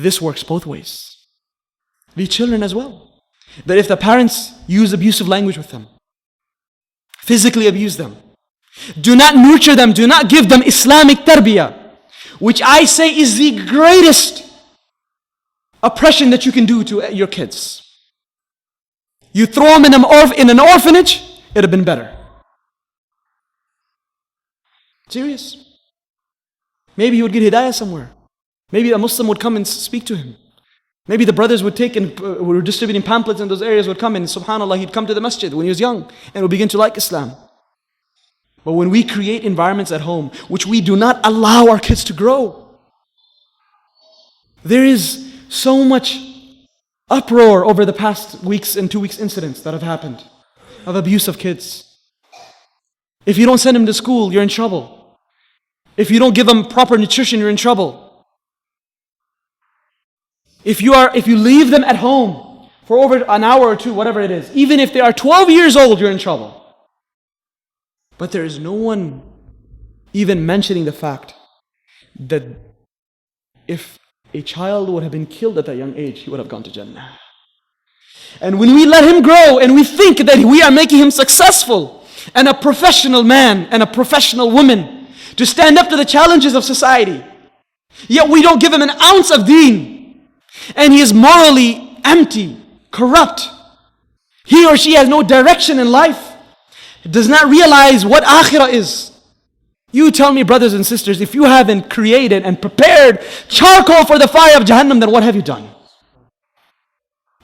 This works both ways. The children as well. That if the parents use abusive language with them, physically abuse them, do not nurture them, do not give them Islamic tarbiyah, which I say is the greatest oppression that you can do to your kids. You throw them in an orphanage, it would have been better. Serious. Maybe he would get hidayah somewhere. Maybe a Muslim would come and speak to him. Maybe the brothers would take and were distributing pamphlets in those areas would come and subhanAllah, he'd come to the masjid when he was young and would begin to like Islam. But when we create environments at home which we do not allow our kids to grow, there is so much uproar over the past weeks and 2 weeks incidents that have happened of abuse of kids. If you don't send them to school, you're in trouble. If you don't give them proper nutrition, you're in trouble. If you leave them at home for over an hour or two, whatever it is, even if they are 12 years old, you're in trouble. But there is no one even mentioning the fact that if a child would have been killed at that young age, he would have gone to Jannah. And when we let him grow and we think that we are making him successful and a professional man and a professional woman to stand up to the challenges of society, yet we don't give him an ounce of deen, and he is morally empty, corrupt, he or she has no direction in life, does not realize what akhirah is. You tell me, brothers and sisters, if you haven't created and prepared charcoal for the fire of Jahannam, then what have you done?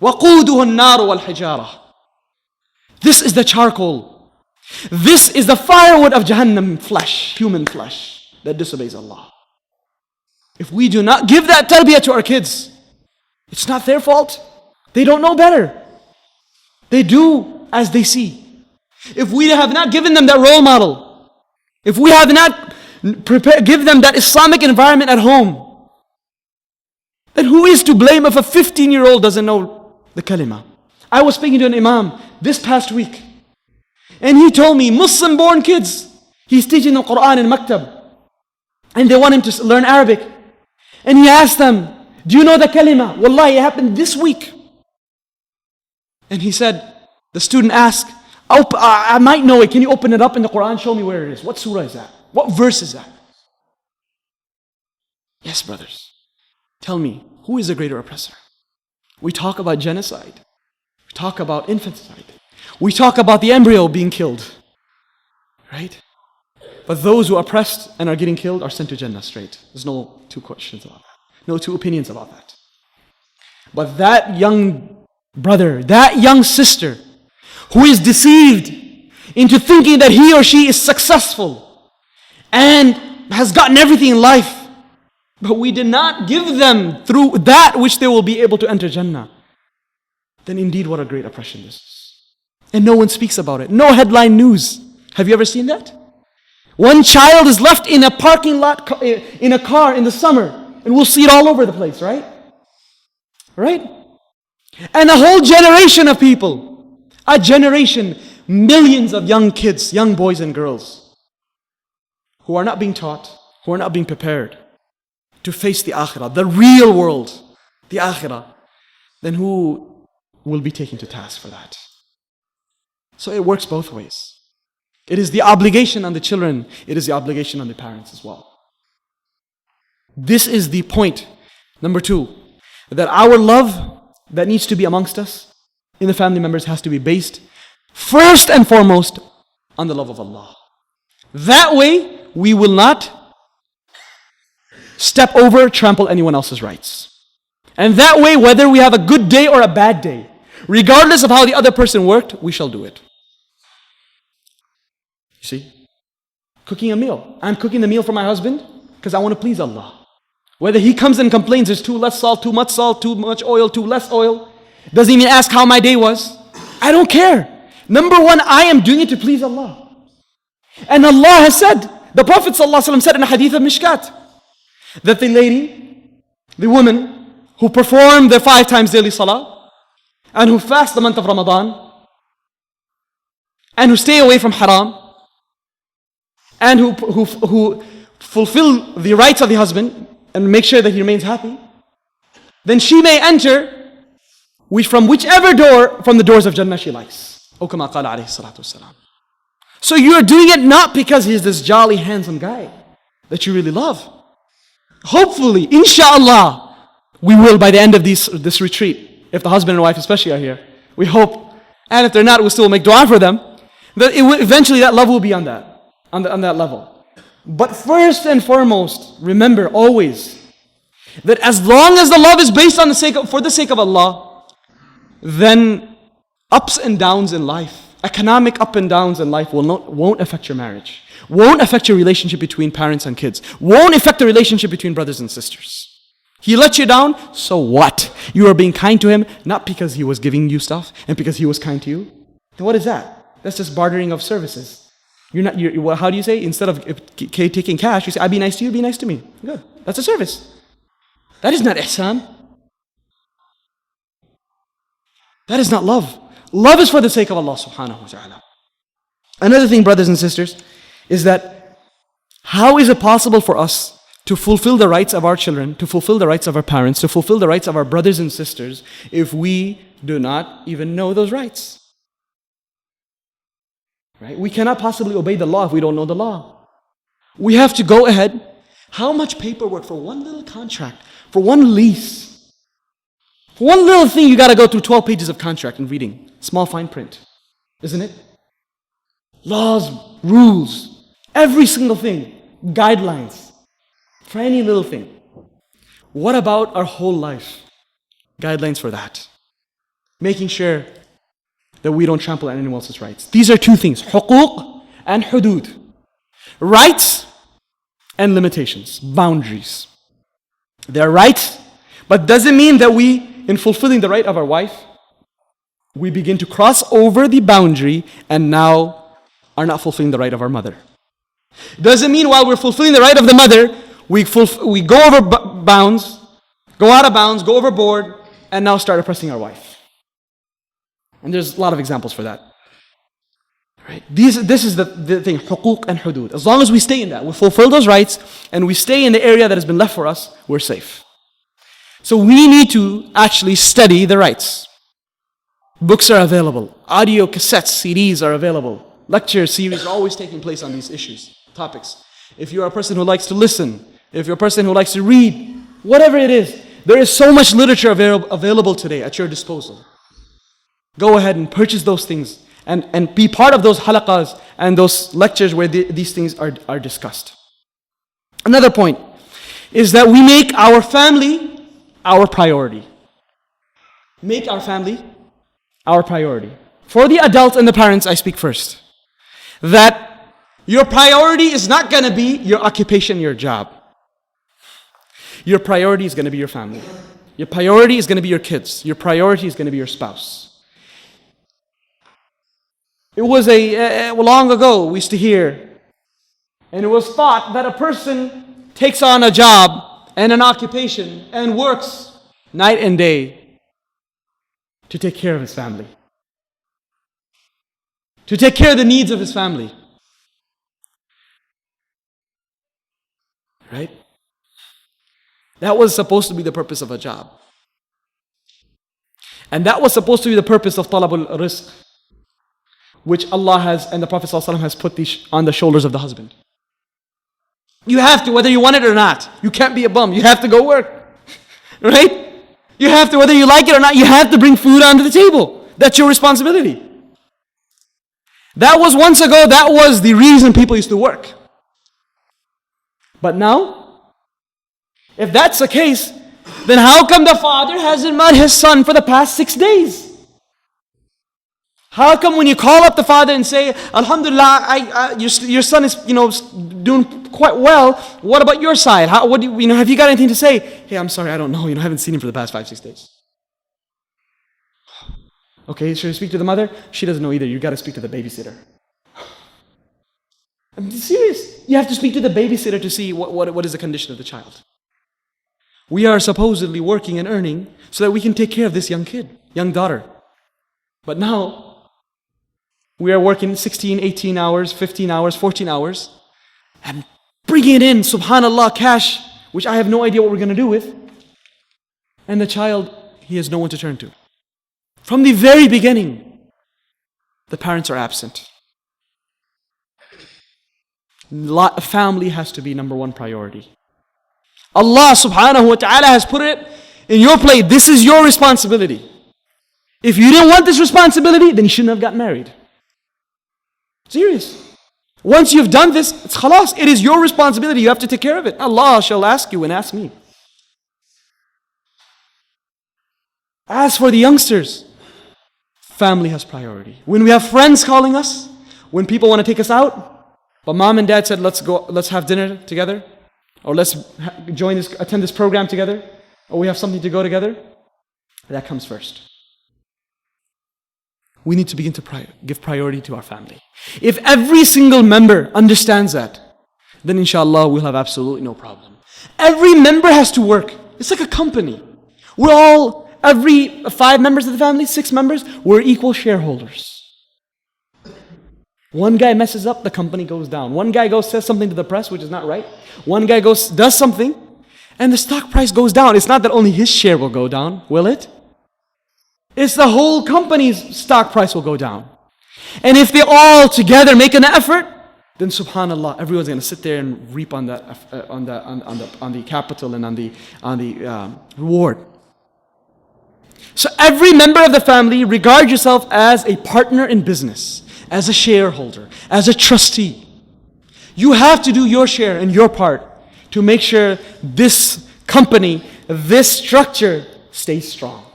وَقُودُهُ النَّارُ وَالْحِجَارَةُ. This is the charcoal. This is the firewood of Jahannam flesh, human flesh, that disobeys Allah. If we do not give that tarbiyah to our kids, it's not their fault. They don't know better. They do as they see. If we have not given them that role model, if we have not give them that Islamic environment at home, then who is to blame if a 15-year-old doesn't know the kalima? I was speaking to an imam this past week, and he told me, Muslim-born kids, he's teaching the Quran in maktab, and they want him to learn Arabic. And he asked them, do you know the kalima? Wallahi, it happened this week. And he said, the student asked, I might know it. Can you open it up in the Quran? Show me where it is. What surah is that? What verse is that? Yes, brothers. Tell me, who is the greater oppressor? We talk about genocide. We talk about infanticide. We talk about the embryo being killed. Right? But those who are oppressed and are getting killed are sent to Jannah straight. There's no two questions about that. No two opinions about that. But that young brother, that young sister, who is deceived into thinking that he or she is successful and has gotten everything in life, but we did not give them through that which they will be able to enter Jannah, then indeed what a great oppression this is. And no one speaks about it. No headline news. Have you ever seen that? One child is left in a parking lot, in a car in the summer, and we'll see it all over the place, right? Right? And a whole generation of people, a generation, millions of young kids, young boys and girls, who are not being taught, who are not being prepared to face the akhirah, the real world, the akhirah, then who will be taken to task for that? So it works both ways. It is the obligation on the children, it is the obligation on the parents as well. This is the point, number 2, that our love that needs to be amongst us in the family members has to be based first and foremost on the love of Allah. That way, we will not step over, trample anyone else's rights. And that way, whether we have a good day or a bad day, regardless of how the other person worked, we shall do it. You see? Cooking a meal. I'm cooking the meal for my husband because I want to please Allah. Whether he comes and complains there's too much salt, too much oil, too less oil, doesn't even ask how my day was. I don't care. Number one, I am doing it to please Allah. And Allah has said, the Prophet ﷺ said in a hadith of Mishkat, that the lady, the woman who perform their 5 times daily salah, and who fast the month of Ramadan, and who stay away from haram, and who fulfill the rights of the husband, and make sure that he remains happy, then she may enter from whichever door from the doors of Jannah she likes. O kama qala alayhi salatu wasalam. So you're doing it not because he's this jolly, handsome guy that you really love. Hopefully, inshallah, we will by the end of this retreat, if the husband and wife especially are here. We hope. And if they're not, we'll still make dua for them. That eventually that love will be on that level. But first and foremost, remember always that as long as the love is based for the sake of Allah, then ups and downs in life, economic up and downs in life won't affect your marriage, won't affect your relationship between parents and kids, won't affect the relationship between brothers and sisters. He let you down, so what? You are being kind to him, not because he was giving you stuff and because he was kind to you. Then what is that? That's just bartering of services. How do you say? Instead of taking cash, you say, I be nice to you, be nice to me. Good. That's a service. That is not ihsan. That is not love. Love is for the sake of Allah subhanahu wa ta'ala. Another thing, brothers and sisters, is that how is it possible for us to fulfill the rights of our children, to fulfill the rights of our parents, to fulfill the rights of our brothers and sisters if we do not even know those rights? Right? We cannot possibly obey the law if we don't know the law. We have to go ahead. How much paperwork for one little contract, for one lease? For one little thing, you got to go through 12 pages of contract and reading. Small fine print. Isn't it? Laws, rules, every single thing. Guidelines. For any little thing. What about our whole life? Guidelines for that. Making sure that we don't trample on anyone else's rights. These are two things. Huquq and hudud. Rights and limitations. Boundaries. They're rights, but doesn't mean that we, in fulfilling the right of our wife, we begin to cross over the boundary and now are not fulfilling the right of our mother. Doesn't mean while we're fulfilling the right of the mother, we go over bounds, go out of bounds, go overboard, and now start oppressing our wife. And there's a lot of examples for that. Right? This is the thing, huquq and hudud. As long as we stay in that, we fulfill those rights, and we stay in the area that has been left for us, we're safe. So we need to actually study the rights. Books are available. Audio cassettes, CDs are available. Lecture series are always taking place on these issues, topics. If you're a person who likes to listen, if you're a person who likes to read, whatever it is, there is so much literature available today at your disposal. Go ahead and purchase those things and be part of those halaqas and those lectures where these things are discussed. Another point is that we make our family our priority. Make our family our priority. For the adults and the parents, I speak first. That your priority is not going to be your occupation, your job. Your priority is going to be your family. Your priority is going to be your kids. Your priority is going to be your spouse. It was long ago we used to hear, and it was thought that a person takes on a job and an occupation and works night and day to take care of his family. To take care of the needs of his family. Right? That was supposed to be the purpose of a job. And that was supposed to be the purpose of talabul rizq, which Allah has and the Prophet ﷺ has put on the shoulders of the husband. You have to, whether you want it or not. You can't be a bum. You have to go work. Right? You have to, whether you like it or not, you have to bring food onto the table. That's your responsibility. That was once ago, that was the reason people used to work. But now, if that's the case, then how come the father hasn't met his son for the past 6 days? How come when you call up the father and say, Alhamdulillah, your son is doing quite well. What about your side? Have you got anything to say? Hey, I'm sorry, I don't know. I haven't seen him for the past 5-6 days. Okay, should I speak to the mother? She doesn't know either. You got to speak to the babysitter. I'm serious. You have to speak to the babysitter to see what is the condition of the child. We are supposedly working and earning so that we can take care of this young daughter. But now, we are working 16, 18 hours, 15 hours, 14 hours, and bringing in, subhanallah, cash, which I have no idea what we're going to do with. And the child, he has no one to turn to. From the very beginning, the parents are absent. Family has to be number one priority. Allah subhanahu wa ta'ala has put it in your plate. This is your responsibility. If you didn't want this responsibility, then you shouldn't have got married. Serious. Once you've done this, it's khalas. It is your responsibility. You have to take care of it. Allah shall ask you and ask me. As for the youngsters, family has priority. When we have friends calling us, when people want to take us out, but mom and dad said, let's have dinner together, or let's attend this program together, or we have something to go together, that comes first. We need to begin to give priority to our family. If every single member understands that, then inshallah we'll have absolutely no problem. Every member has to work. It's like a company. Every 5 members of the family, 6 members, we're equal shareholders. One guy messes up, the company goes down. One guy says something to the press which is not right. One guy does something, and the stock price goes down. It's not that only his share will go down, will it? It's the whole company's stock price will go down. And if they all together make an effort, then subhanallah, everyone's going to sit there and reap on the capital and on the reward. So every member of the family, regard yourself as a partner in business, as a shareholder, as a trustee. You have to do your share and your part to make sure this company, this structure stays strong.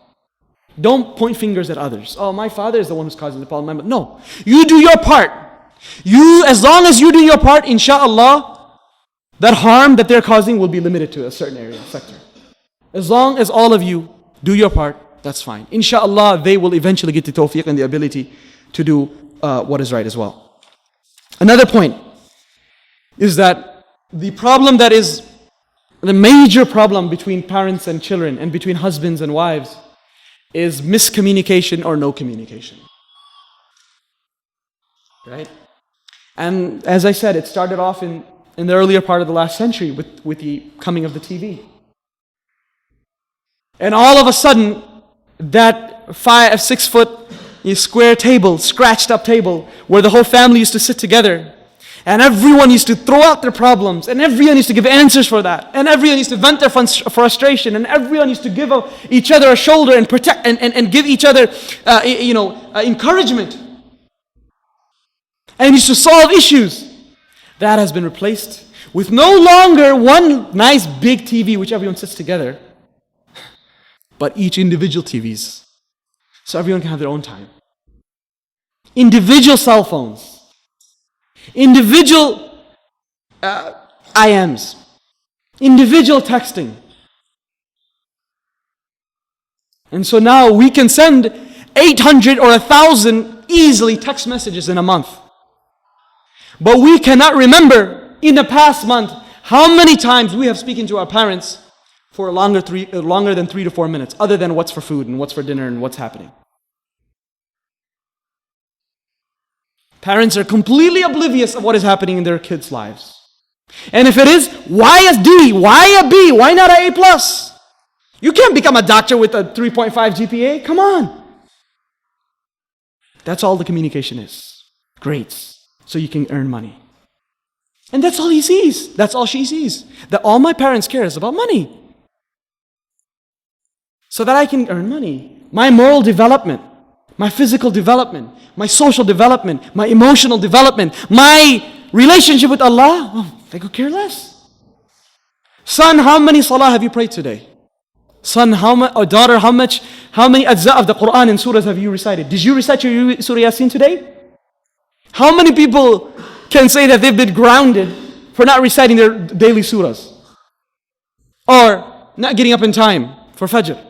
Don't point fingers at others. Oh, my father is the one who's causing the problem. No, you do your part. As long as you do your part, inshallah, that harm that they're causing will be limited to a certain area, sector. As long as all of you do your part, that's fine. Inshallah, they will eventually get the tawfiq and the ability to do what is right as well. Another point is that the problem that is the major problem between parents and children and between husbands and wives is miscommunication or no communication. Right? And as I said, it started off in the earlier part of the last century with the coming of the TV. And all of a sudden, that 6-foot square table, scratched up table, where the whole family used to sit together, and everyone used to throw out their problems, and everyone used to give answers for that, and everyone used to vent their frustration, and everyone used to give each other a shoulder and protect and give each other encouragement, and used to solve issues. That has been replaced with no longer one nice big TV which everyone sits together, but each individual TVs. So everyone can have their own time. Individual cell phones. Individual IMs. Individual texting. And so now we can send 800 or 1,000 easily text messages in a month. But we cannot remember in the past month how many times we have spoken to our parents for longer than 3 to 4 minutes, other than what's for food and what's for dinner and what's happening. Parents are completely oblivious of what is happening in their kids' lives. And if it is, why a D? Why a B? Why not an A+? You can't become a doctor with a 3.5 GPA. Come on. That's all the communication is. Grades. So you can earn money. And that's all he sees. That's all she sees. That all my parents care is about money. So that I can earn money. My moral development, my physical development, my social development, my emotional development, my relationship with Allah, they could care less. Son, how many salah have you prayed today? Son, or daughter, how many ajza of the Quran and surahs have you recited? Did you recite your Surah Yasin today? How many people can say that they've been grounded for not reciting their daily surahs? Or not getting up in time for Fajr?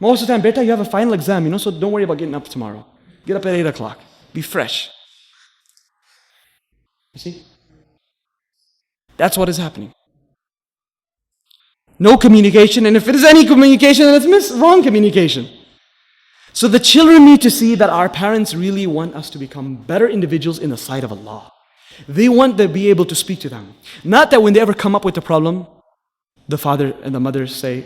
Most of the time, beta, you have a final exam, so don't worry about getting up tomorrow. Get up at 8 o'clock. Be fresh. You see? That's what is happening. No communication, and if it is any communication, then it's wrong communication. So the children need to see that our parents really want us to become better individuals in the sight of Allah. They want to be able to speak to them. Not that when they ever come up with a problem, the father and the mother say,